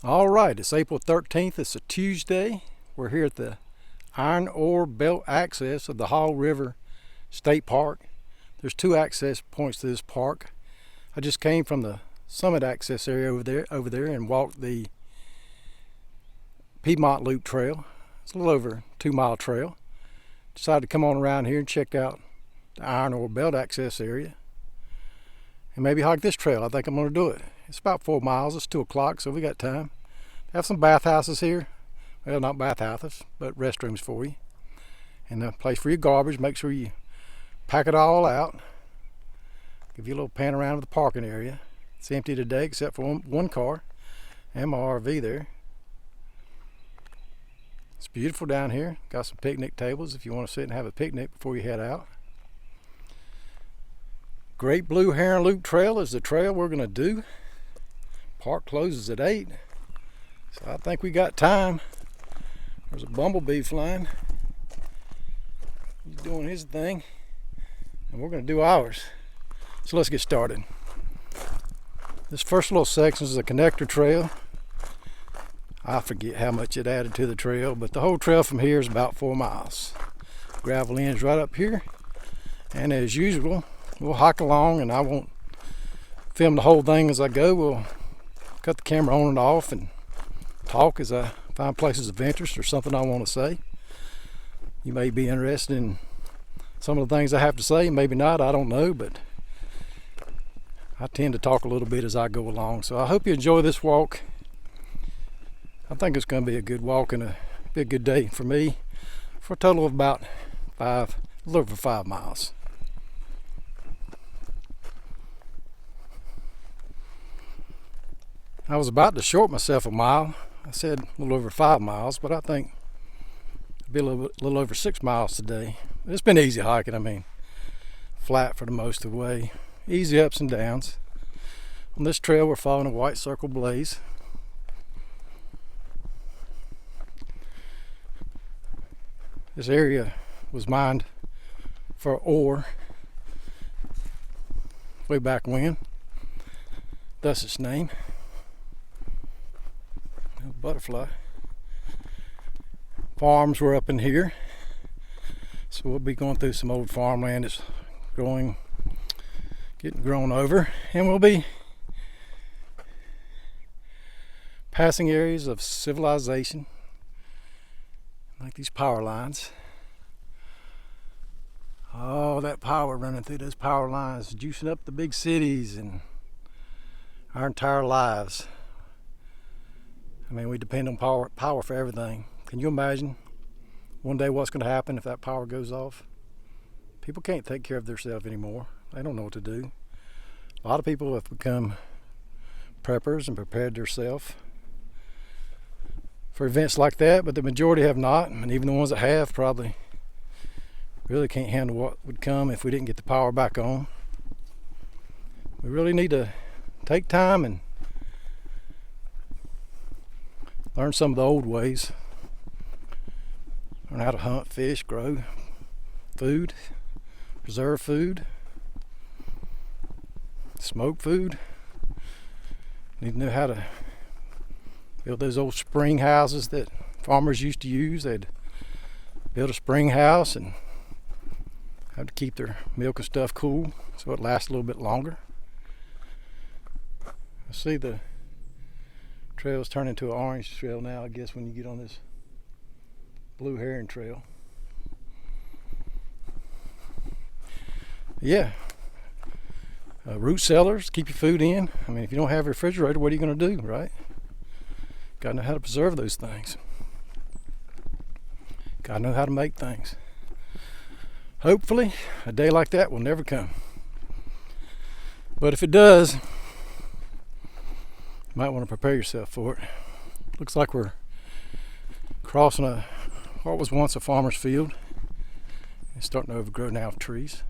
All right, it's April 13th. It's a Tuesday. We're here at the Iron Ore Belt access of the Hall River State Park. There's two access points to this park. I just came from the summit access area over there and walked the Piedmont Loop Trail. It's a little over a 2-mile trail. Decided to come on around here and check out the Iron Ore Belt access area and maybe hike this trail. I think I'm going to do it. It's about 4 miles. It's 2 o'clock, so we got time. Have some bathhouses here. Well, not bathhouses, but restrooms for you. And a place for your garbage. Make sure you pack it all out. Give you a little pan around of the parking area. It's empty today except for one car and my RV there. It's beautiful down here. Got some picnic tables if you want to sit and have a picnic before you head out. Great Blue Heron Loop Trail is the trail we're going to do. Park closes at 8, so I think we got time. There's a bumblebee flying. He's doing his thing, and we're going to do ours. So let's get started. This first little section is a connector trail. I forget how much it added to the trail, but the whole trail from here is about 4 miles. Gravel ends right up here, and as usual, we'll hike along, and I won't film the whole thing as I go. We'll cut the camera on and off and talk as I find places of interest or something I want to say. You may be interested in some of the things I have to say, maybe not, I don't know, but I tend to talk a little bit as I go along. So I hope you enjoy this walk. I think it's going to be a good walk and be a good day for me, for a total of about a little over 5 miles. I was about to short myself a mile. I said a little over 5 miles, but I think it'll be a little over 6 miles today. It's been easy hiking. I mean, flat for the most of the way. Easy ups and downs. On this trail, we're following a white circle blaze. This area was mined for ore way back when, thus its name. Butterfly. Farms were up in here, so we'll be going through some old farmland that's getting grown over, and we'll be passing areas of civilization like these power lines. Oh, that power running through those power lines, juicing up the big cities and our entire lives. I mean, we depend on power for everything. Can you imagine one day what's going to happen if that power goes off? People can't take care of themselves anymore. They don't know what to do. A lot of people have become preppers and prepared themselves for events like that, but the majority have not, and even the ones that have probably really can't handle what would come if we didn't get the power back on. We really need to take time and learn some of the old ways. Learn how to hunt, fish, grow food, preserve food, smoke food. Need to know how to build those old spring houses that farmers used to use. They'd build a spring house and have to keep their milk and stuff cool so it lasts a little bit longer. I see the trails turn into an orange trail now, I guess, when you get on this Blue Heron trail. Yeah, root cellars, keep your food in. I mean, if you don't have a refrigerator, what are you going to do, right? Got to know how to preserve those things. Got to know how to make things. Hopefully, a day like that will never come. But if it does, you might want to prepare yourself for it. Looks like we're crossing what was once a farmer's field. It's starting to overgrow now with trees.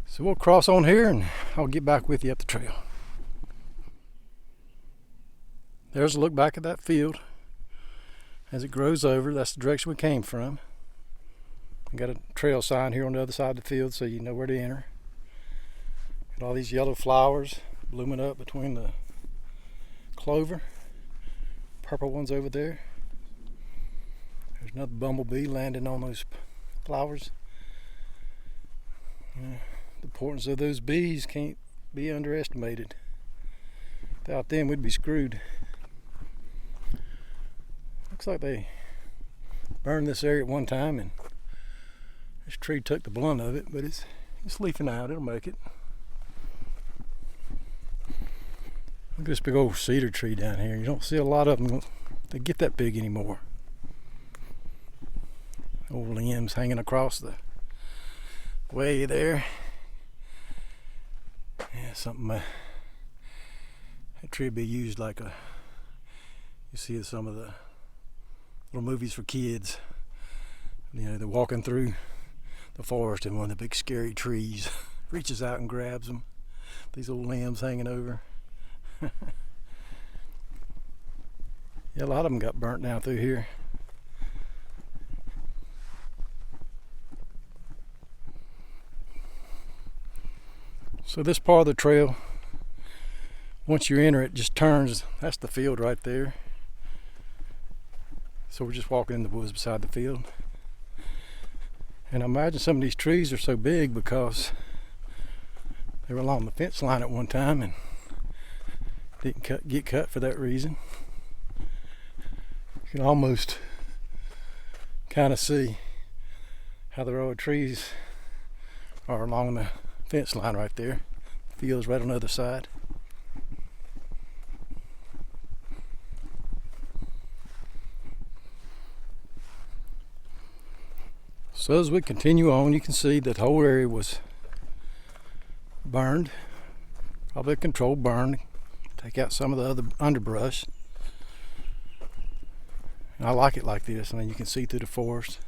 So we'll cross on here and I'll get back with you at the trail. There's a look back at that field. As it grows over, that's the direction we came from. We got a trail sign here on the other side of the field so you know where to enter. Got all these yellow flowers blooming up between the clover. purple ones over there. There's another bumblebee landing on those flowers. The importance of those bees can't be underestimated. Without them, we'd be screwed. Looks like they burned this area at one time, and this tree took the blunt of it, but it's leafing out. It'll make it. Look at this big old cedar tree down here. You don't see a lot of them that get that big anymore. Old limbs hanging across the way there. Yeah, something that tree would be used like a, you see some of the little movies for kids. You know, they're walking through the forest and one of the big scary trees reaches out and grabs them. These old limbs hanging over. Yeah, a lot of them got burnt down through here. So this part of the trail, once you enter it, just turns. That's the field right there. So we're just walking in the woods beside the field. And I imagine some of these trees are so big because they were along the fence line at one time and didn't get cut for that reason. You can almost kind of see how the row of trees are along the fence line right there. The field's right on the other side. So as we continue on, you can see that the whole area was burned, probably a controlled burn. Take out some of the other underbrush. And I like it like this. I mean, you can see through the forest.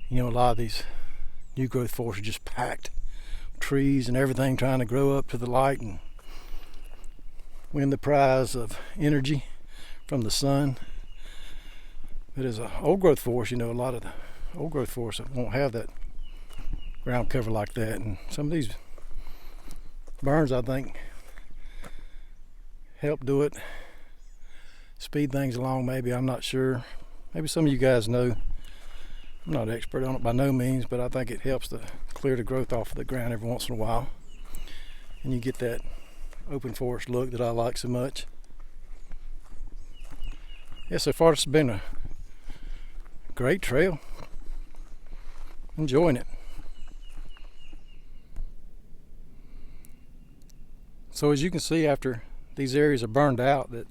You know, a lot of these new growth forests are just packed. Trees and everything trying to grow up to the light and win the prize of energy from the sun. But as an old growth forest, you know, a lot of the old growth forests won't have that ground cover like that. And some of these burns, I think, help do it, speed things along. Maybe, I'm not sure. Maybe some of you guys know. I'm not an expert on it by no means, but I think it helps to clear the growth off of the ground every once in a while, and you get that open forest look that I like so much. Yeah, so far it's been a great trail. Enjoying it. So as you can see, after these areas are burned out, that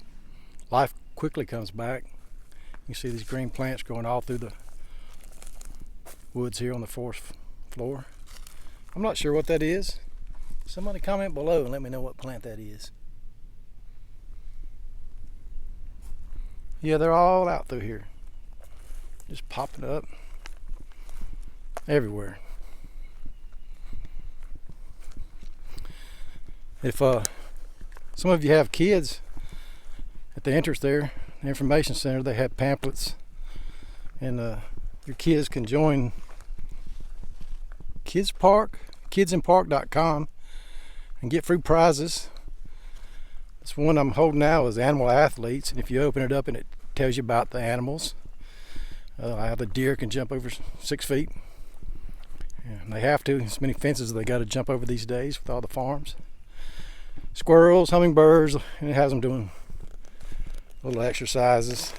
life quickly comes back. You see these green plants growing all through the woods here on the forest floor. I'm not sure what that is. Somebody comment below and let me know what plant that is. Yeah, they're all out through here, just popping up everywhere. If some of you have kids, at the entrance there, the information center, they have pamphlets, and your kids can join kidsinpark.com and get free prizes. This one I'm holding now is Animal Athletes, and if you open it up and it tells you about the animals. I have a deer can jump over 6 feet. And they have to. There's many fences they got to jump over these days with all the farms. Squirrels, hummingbirds, and it has them doing little exercises.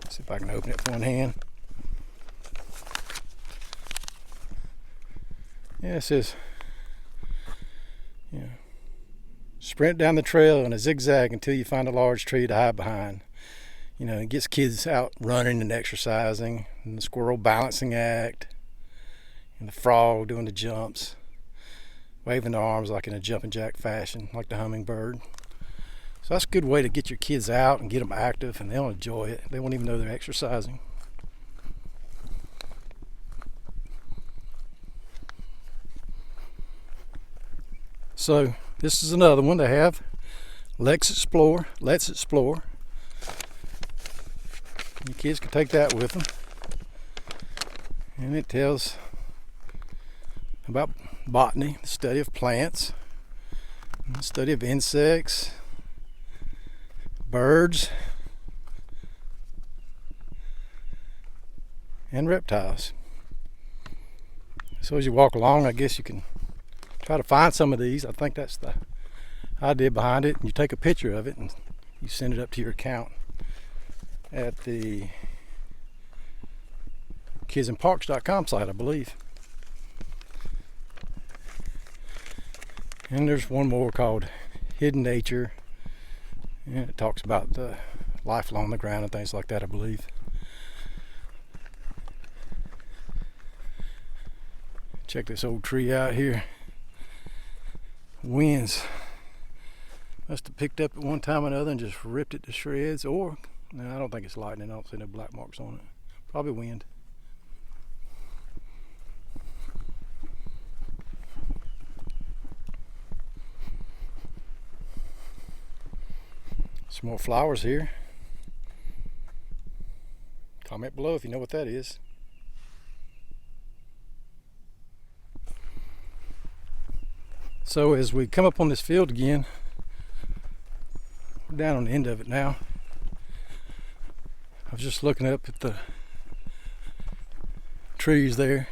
Let's see if I can open it with one hand. Yeah, it says, sprint down the trail in a zigzag until you find a large tree to hide behind. You know, it gets kids out running and exercising, and the squirrel balancing act, and the frog doing the jumps, waving their arms like in a jumping jack fashion, like the hummingbird. So that's a good way to get your kids out and get them active, and they'll enjoy it. They won't even know they're exercising. So this is another one they have. Let's Explore. Your kids can take that with them. And it tells about botany, the study of plants, the study of insects, birds, and reptiles. So as you walk along, I guess you can try to find some of these. I think that's the idea behind it. You take a picture of it and you send it up to your account at the kidsinparks.com site, I believe. And there's one more called Hidden Nature, and it talks about the life along the ground and things like that, I believe. Check this old tree out here. Winds must have picked up at one time or another and just ripped it to shreds, or no, I don't think it's lightning. I don't see no black marks on it. Probably wind. Some more flowers here. Comment below if you know what that is. So as we come up on this field again, we're down on the end of it now. I was just looking up at the trees there,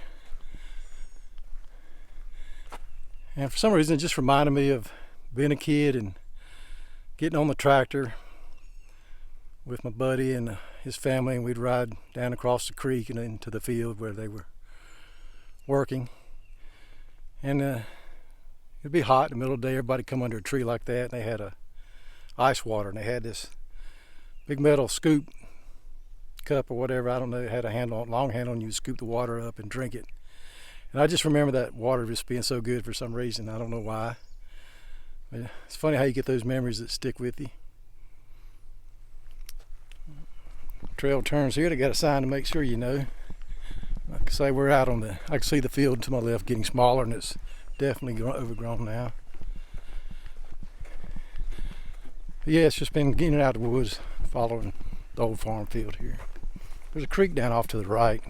and for some reason it just reminded me of being a kid and getting on the tractor with my buddy and his family, and we'd ride down across the creek and into the field where they were working. And it'd be hot in the middle of the day. Everybody come under a tree like that, and they had a ice water, and they had this big metal scoop cup or whatever. I don't know. It had a handle, long handle, and you scoop the water up and drink it. And I just remember that water just being so good for some reason. I don't know why. But it's funny how you get those memories that stick with you. Trail turns here. They got a sign to make sure you know. Like I say, we're out on the. I can see the field to my left getting smaller, and it's definitely overgrown now. But yeah, it's just been getting out of the woods, following the old farm field here. There's a creek down off to the right.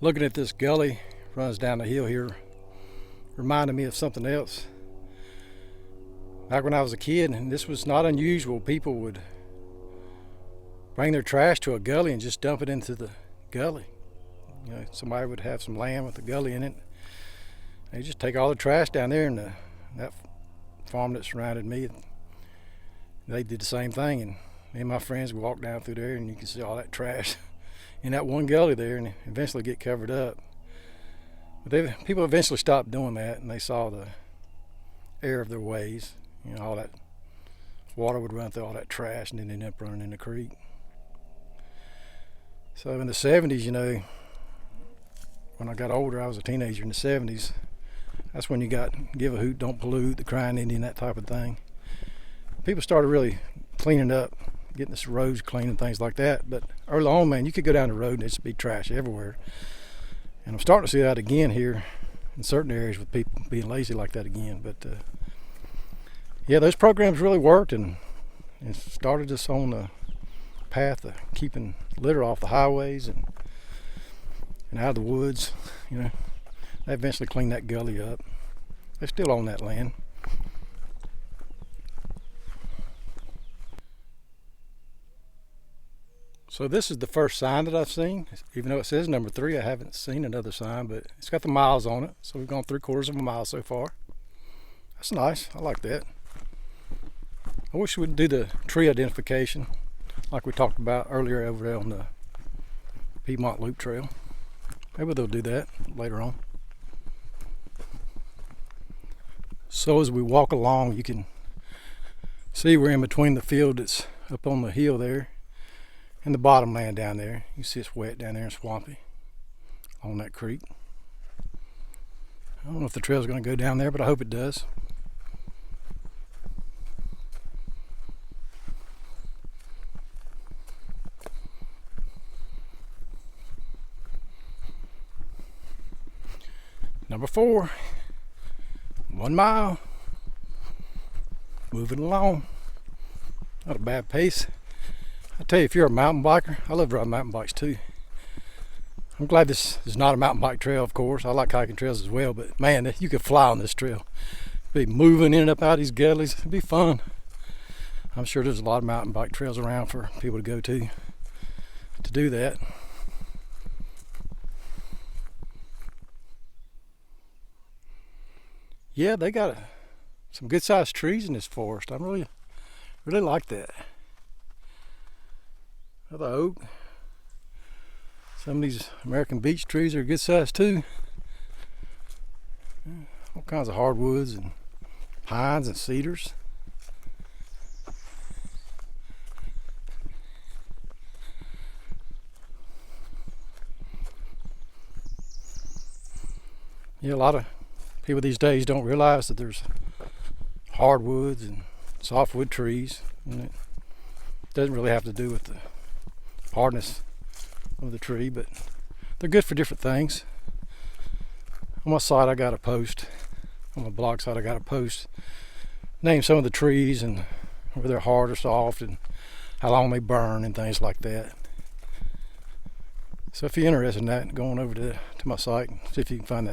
Looking at this gully runs down the hill here reminded me of something else. Back when I was a kid, and this was not unusual, people would bring their trash to a gully and just dump it into the gully. You know, somebody would have some land with a gully in it. They just take all the trash down there, and that farm that surrounded me, they did the same thing. And me and my friends would walk down through there, and you can see all that trash in that one gully there, and eventually get covered up. But people eventually stopped doing that, and they saw the error of their ways. You know, all that water would run through all that trash and then end up running in the creek. So in the 70s, you know, when I got older, I was a teenager in the 70s. That's when you got Give a Hoot, Don't Pollute, the Crying Indian, that type of thing. People started really cleaning up, getting the roads clean and things like that. But early on, man, you could go down the road and it'd be trash everywhere. And I'm starting to see that again here in certain areas with people being lazy like that again. But yeah, those programs really worked, and it started us on the path of keeping litter off the highways and out of the woods. You know, they eventually cleaned that gully up. They still own that land. So this is the first sign that I've seen. Even though it says number 3, I haven't seen another sign, but it's got the miles on it. So we've gone 3/4 of a mile so far. That's nice. I like that. I wish we'd do the tree identification like we talked about earlier over there on the Piedmont Loop Trail. Maybe they'll do that later on. So as we walk along, you can see we're in between the field that's up on the hill there and the bottom land down there. You see it's wet down there and swampy on that creek. I don't know if the trail's going to go down there, but I hope it does. Number 4, 1 mile. Moving along. Not a bad pace. I tell you, if you're a mountain biker, I love riding mountain bikes too. I'm glad this is not a mountain bike trail, of course. I like hiking trails as well, but man, you could fly on this trail. Be moving in and up out these gullies. It'd be fun. I'm sure there's a lot of mountain bike trails around for people to go to do that. Yeah, they got some good sized trees in this forest. I really like that. The oak. Some of these American beech trees are good size too. All kinds of hardwoods and pines and cedars. Yeah, a lot of people these days don't realize that there's hardwoods and softwood trees, and it doesn't really have to do with the hardness of the tree, but they're good for different things. On my site I got a post, on my blog site I got a post, name some of the trees and whether they're hard or soft and how long they burn and things like that. So if you're interested in that, go on over to my site and see if you can find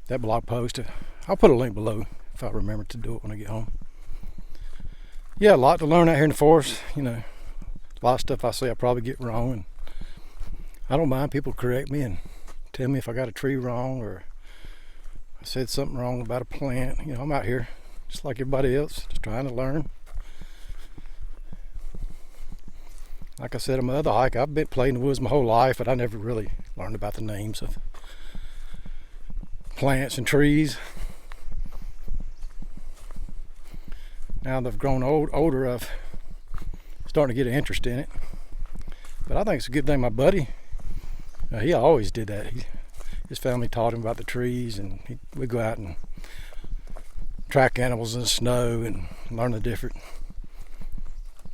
that blog post. I'll put a link below if I remember to do it when I get home. Yeah, a lot to learn out here in the forest. You know, a lot of stuff I say I probably get wrong, and I don't mind people correct me and tell me if I got a tree wrong or I said something wrong about a plant. You know, I'm out here just like everybody else, just trying to learn. Like I said on my other hike, I've been playing in the woods my whole life, but I never really learned about the names of plants and trees. Now that I've grown older, I'm starting to get an interest in it. But I think it's a good thing my buddy, he always did that. His family taught him about the trees, and we'd go out and track animals in the snow and learn the different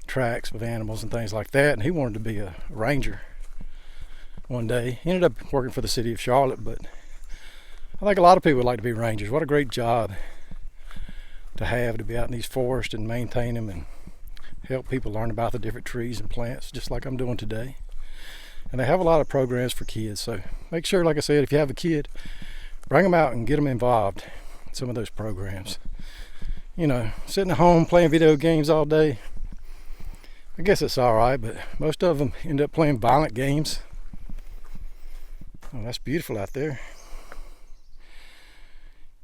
tracks of animals and things like that. And he wanted to be a ranger one day. He ended up working for the city of Charlotte, but I think a lot of people would like to be rangers. What a great job to be out in these forests and maintain them and help people learn about the different trees and plants, just like I'm doing today. And they have a lot of programs for kids, so make sure, like I said, if you have a kid, bring them out and get them involved in some of those programs. You know, sitting at home playing video games all day, I guess it's all right, but most of them end up playing violent games. Oh, that's beautiful out there.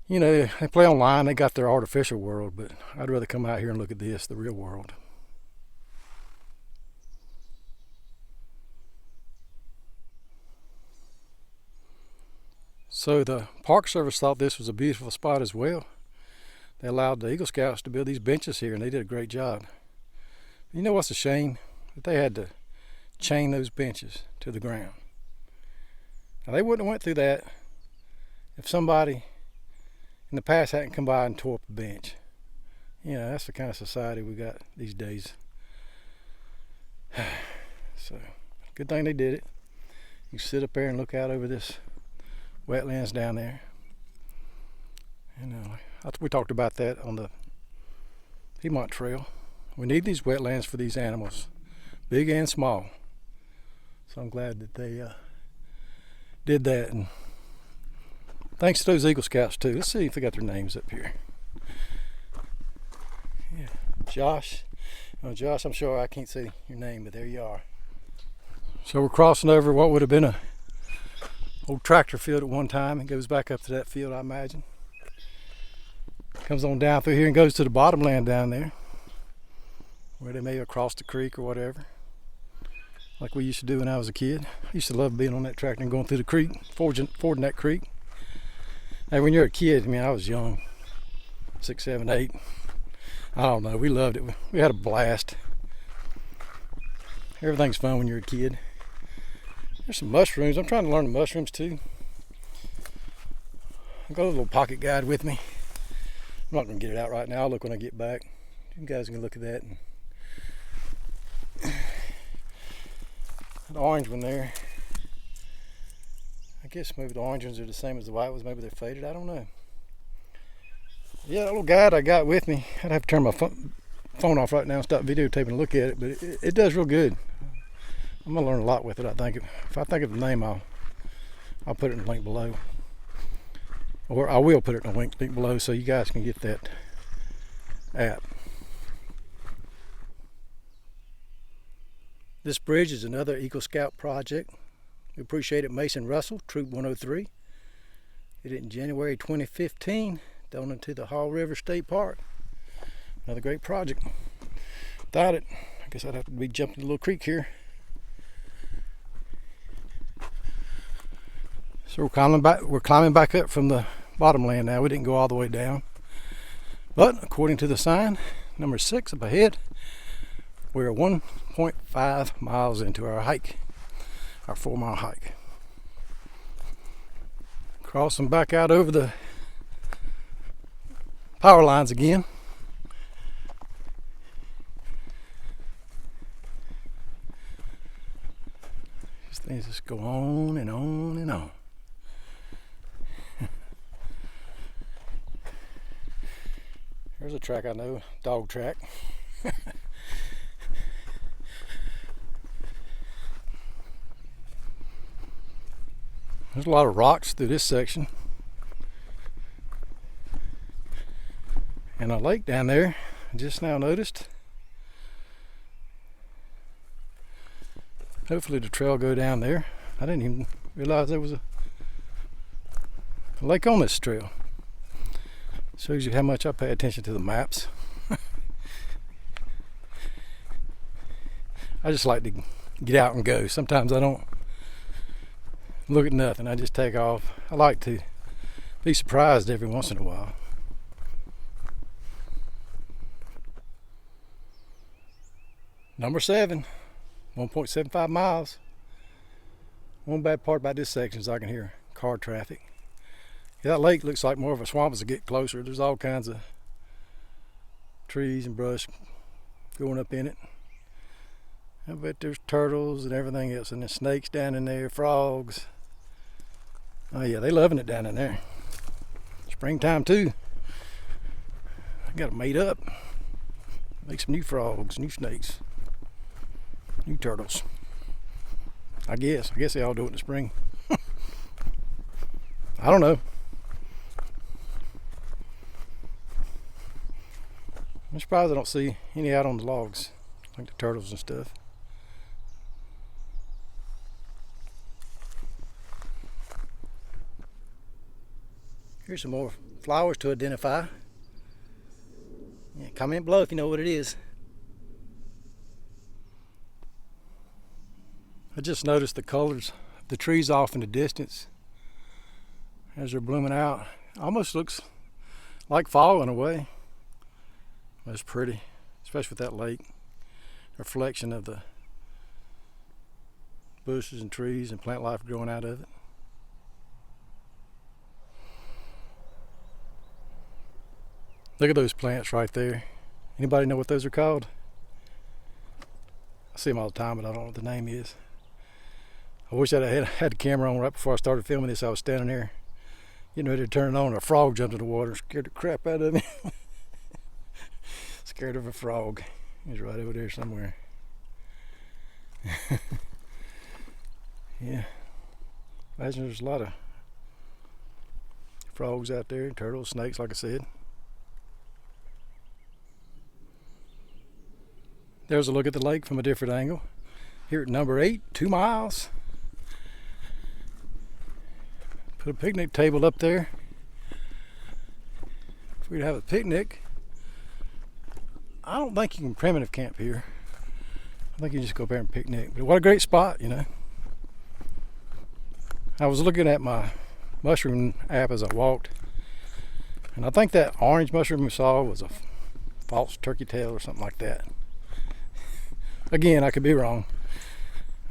You know, they play online, they got their artificial world, but I'd rather come out here and look at this, the real world. So the Park Service thought this was a beautiful spot as well. They allowed the Eagle Scouts to build these benches here, and they did a great job. You know what's a shame? That they had to chain those benches to the ground. Now they wouldn't have went through that if somebody in the past hadn't come by and tore up a bench. You know, that's the kind of society we got these days. So, good thing they did it. You sit up there and look out over this wetlands down there. And we talked about that on the Piedmont Trail. We need these wetlands for these animals, big and small. So I'm glad that they did that. And thanks to those Eagle Scouts too. Let's see if they got their names up here. Yeah, Josh. Oh, Josh, I'm sure I can't see your name, but there you are. So we're crossing over what would have been a old tractor field at one time. It goes back up to that field, I imagine. Comes on down through here and goes to the bottom land down there, where they may have crossed the creek or whatever, like we used to do when I was a kid. I used to love being on that tractor and going through the creek, fording that creek. Hey, when you're a kid, I mean, I was young, 6, 7, 8. I don't know, we loved it. We had a blast. Everything's fun when you're a kid. There's some mushrooms. I'm trying to learn the mushrooms too. I've got a little pocket guide with me. I'm not going to get it out right now. I'll look when I get back. You guys can look at that. The orange one there. I guess maybe the orange ones are the same as the white ones. Maybe they're faded. I don't know. Yeah, that little guide I got with me. I'd have to turn my phone off right now and stop videotaping and look at it, but it does real good. I'm gonna learn a lot with it. I think if I think of the name, I'll put it in the link below, or I will put it in the link below so you guys can get that app. This bridge is another Eagle Scout project. We appreciate it, Mason Russell, Troop 103. Did it in January 2015 down into the Hall River State Park. Another great project. Without it, I guess I'd have to be jumping a little creek here. So we're climbing back up from the bottom land now. We didn't go all the way down. But according to the sign, number 6 up ahead, we're 1.5 miles into our hike, our 4-mile hike. Crossing back out over the power lines again. These things just go on and on and on. There's a track I know, dog track. There's a lot of rocks through this section. And a lake down there, I just now noticed. Hopefully the trail will go down there. I didn't even realize there was a lake on this trail. Shows you how much I pay attention to the maps. I just like to get out and go. Sometimes I don't look at nothing. I just take off. I like to be surprised every once in a while. Number 7, 1.75 miles. One bad part about this section is I can hear car traffic. Yeah, that lake looks like more of a swamp as I get closer. There's all kinds of trees and brush going up in it. I bet there's turtles and everything else, and there's snakes down in there, frogs. Oh yeah, they loving it down in there. Springtime too. I got them made up. Make some new frogs, new snakes, new turtles. I guess they all do it in the spring. I don't know. I'm surprised I don't see any out on the logs, like the turtles and stuff. Here's some more flowers to identify. Yeah, comment below if you know what it is. I just noticed the colors of the trees off in the distance as they're blooming out. Almost looks like fall in a way. It's pretty, especially with that lake. Reflection of the bushes and trees and plant life growing out of it. Look at those plants right there. Anybody know what those are called? I see them all the time, but I don't know what the name is. I wish I had the camera on right before I started filming this. I was standing there getting ready to turn it on, and a frog jumped in the water and scared the crap out of me. Scared of a frog. He's right over there somewhere. Yeah. Imagine there's a lot of frogs out there, turtles, snakes, like I said. There's a look at the lake from a different angle. Here at number 8, 2 miles. Put a picnic table up there. If we'd have a picnic, I don't think you can primitive camp here. I think you just go up there and picnic. But what a great spot, you know. I was looking at my mushroom app as I walked, and I think that orange mushroom we saw was a false turkey tail or something like that. Again, I could be wrong.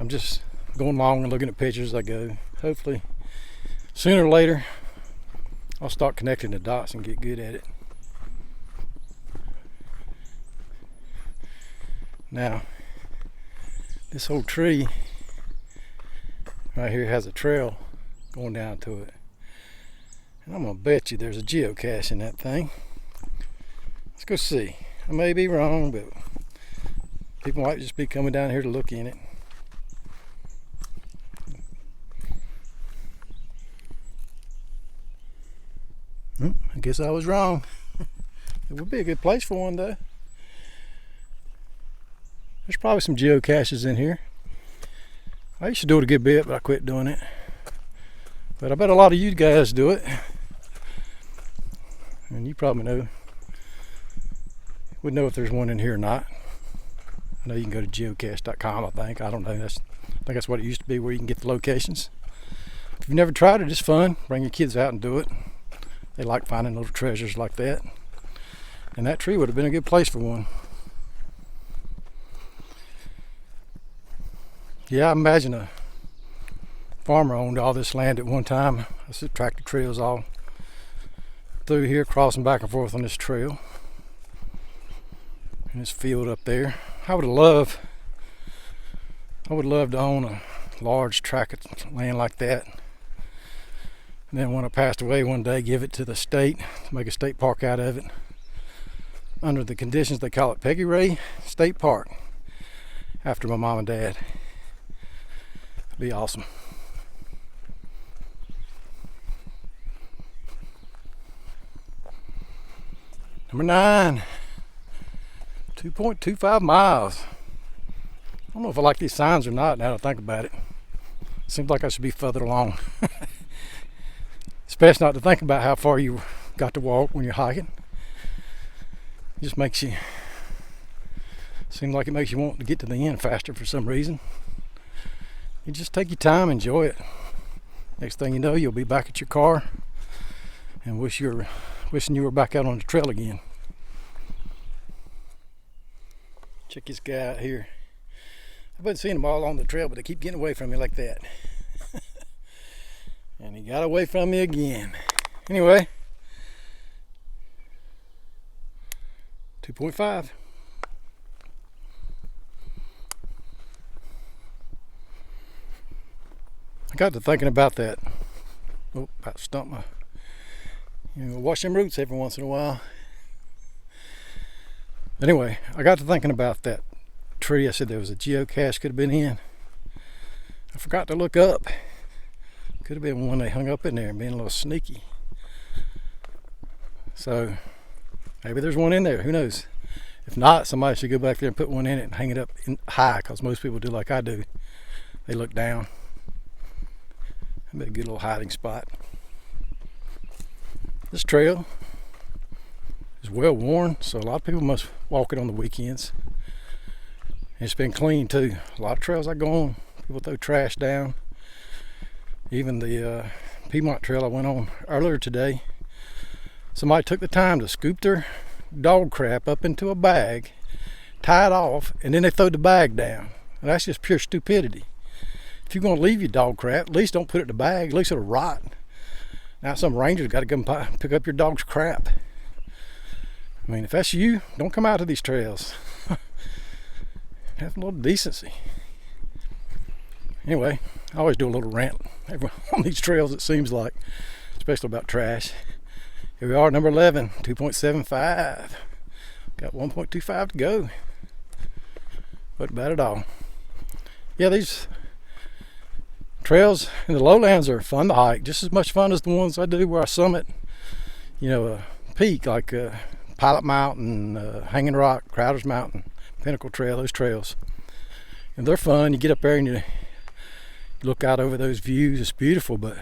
I'm just going along and looking at pictures as I go. Hopefully, sooner or later, I'll start connecting the dots and get good at it. Now, this whole tree right here has a trail going down to it. And I'm gonna bet you there's a geocache in that thing. Let's go see. I may be wrong, but people might just be coming down here to look in it. I guess I was wrong. It would be a good place for one though. There's probably some geocaches in here. I used to do it a good bit, but I quit doing it. But I bet a lot of you guys do it. And you probably would know if there's one in here or not. I know you can go to geocache.com, I think. I don't know. I think that's what it used to be, where you can get the locations. If you've never tried it, it's fun. Bring your kids out and do it. They like finding little treasures like that. And that tree would have been a good place for one. Yeah, I imagine a farmer owned all this land at one time. I see tractor trails all through here, crossing back and forth on this trail. And this field up there. I would love to own a large tract of land like that. And then when I passed away one day, give it to the state, make a state park out of it. Under the conditions they call it Peggy Ray State Park, after my mom and dad. It'd be awesome. Number 9, 2.25 miles. I don't know if I like these signs or not now that I think about it. Seems like I should be further along. It's best not to think about how far you got to walk when you're hiking. It just makes you seem like it makes you want to get to the end faster for some reason. You just take your time, enjoy it. Next thing you know, you'll be back at your car and wishing you were back out on the trail again. Check this guy out here. I've been seeing them all on the trail, but they keep getting away from me like that. And he got away from me again. Anyway, 2.5. I got to thinking about that. Oh, about to stump my. Wash them roots every once in a while. Anyway, I got to thinking about that tree. I said there was a geocache could have been in. I forgot to look up. Could have been one they hung up in there and being a little sneaky. So maybe there's one in there. Who knows? If not, somebody should go back there and put one in it and hang it up high, because most people do like I do. They look down. That'd be a good little hiding spot. This trail is well worn, so a lot of people must walk it on the weekends. It's been clean too. A lot of trails I go on, people throw trash down. Even the Piedmont Trail I went on earlier today, somebody took the time to scoop their dog crap up into a bag, tie it off, and then they throw the bag down. And that's just pure stupidity. If you're going to leave your dog crap, at least don't put it in the bag. At least it'll rot. Now some ranger's got to come pick up your dog's crap. I mean, if that's you, don't come out to these trails. Have a little decency. Anyway, I always do a little rant on these trails, it seems like, especially about trash. Here we are, number 11, 2.75. Got 1.25 to go. Wasn't bad at all. Yeah, these trails in the lowlands are fun to hike, just as much fun as the ones I do where I summit, a peak like Pilot Mountain, Hanging Rock, Crowder's Mountain, Pinnacle Trail, those trails. And they're fun. You get up there and you look out over those views. It's beautiful, but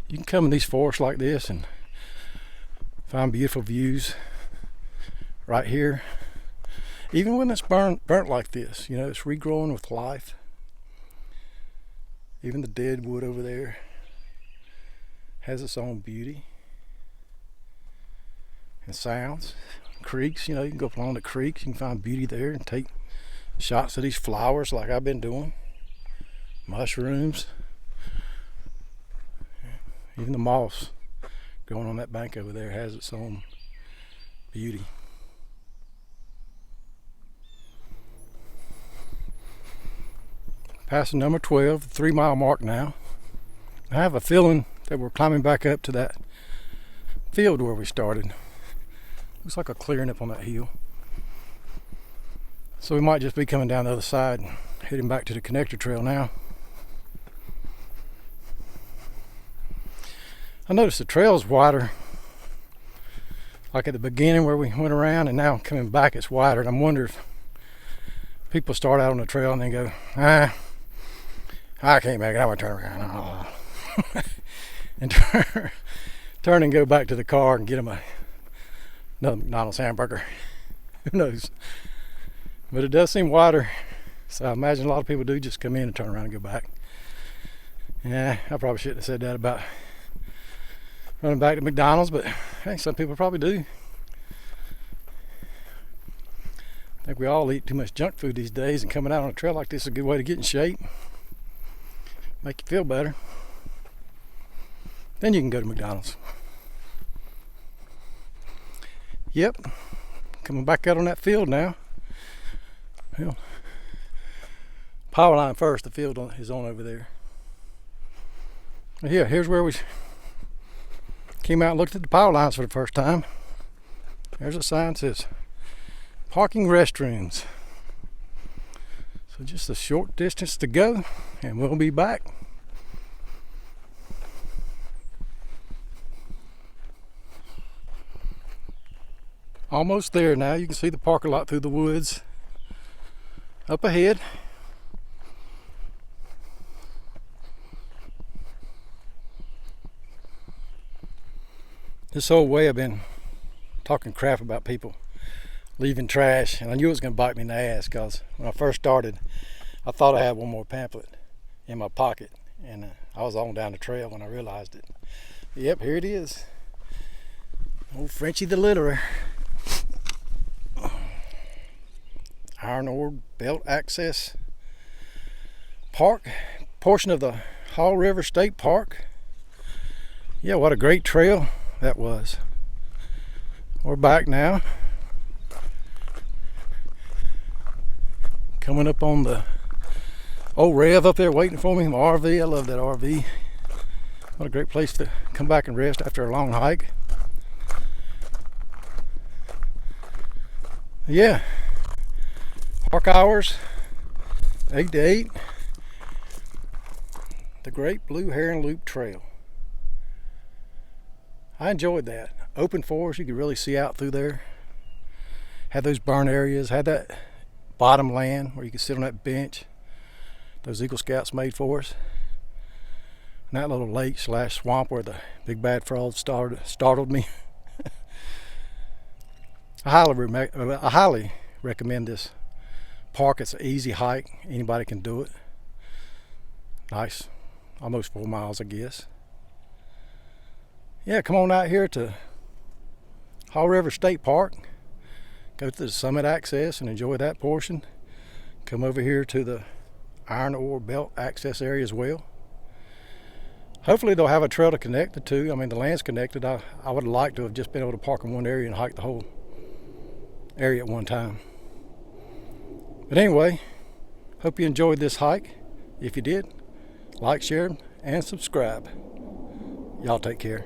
you can come in these forests like this and find beautiful views right here. Even when it's burnt like this, it's regrowing with life. Even the dead wood over there has its own beauty and sounds. Creeks, you can go up along the creeks, you can find beauty there and take shots of these flowers like I've been doing. Mushrooms. Even the moss growing on that bank over there has its own beauty. Passing number 12, the 3-mile mark now. I have a feeling that we're climbing back up to that field where we started. Looks like a clearing up on that hill. So we might just be coming down the other side and heading back to the connector trail now. I noticed the trail's wider, like at the beginning where we went around, and now coming back it's wider. And I'm wondering people start out on the trail and then go, I can't make it, I'm gonna turn around. And turn and go back to the car and get them another McDonald's hamburger. Who knows? But it does seem wider, so I imagine a lot of people do just come in and turn around and go back. Yeah, I probably shouldn't have said that about running back to McDonald's, but hey, some people probably do. I think we all eat too much junk food these days, and coming out on a trail like this is a good way to get in shape, make you feel better. Then you can go to McDonald's. Yep, coming back out on that field now. Well, power line first, the field is on over there. Yeah, here's where we came out and looked at the power lines for the first time. There's a sign that says parking restrooms. So just a short distance to go and we'll be back. Almost there now. You can see the parking lot through the woods up ahead. This whole way I've been talking crap about people leaving trash, and I knew it was going to bite me in the ass, because when I first started I thought I had one more pamphlet in my pocket, and I was on down the trail when I realized it. Yep, here it is. Old Frenchie the Litterer. Iron Ore Belt Access Park, portion of the Haw River State Park. Yeah, what a great trail that was. We're back now. Coming up on the old Rev up there waiting for me, my RV. I love that RV. What a great place to come back and rest after a long hike. Yeah, park hours 8 to 8. The Great Blue Heron Loop Trail. I enjoyed that. Open forest, you could really see out through there. Had those burn areas, had that bottom land where you could sit on that bench those Eagle Scouts made for us. And that little lake / swamp where the big bad frog startled me. I highly recommend this park. It's an easy hike. Anybody can do it. Nice. Almost 4 miles, I guess. Yeah, come on out here to Haw River State Park. Go to the Summit Access and enjoy that portion. Come over here to the Iron Ore Belt Access area as well. Hopefully they'll have a trail to connect the two. I mean, the land's connected. I would like to have just been able to park in one area and hike the whole area at one time. But anyway, hope you enjoyed this hike. If you did, like, share, and subscribe. Y'all take care.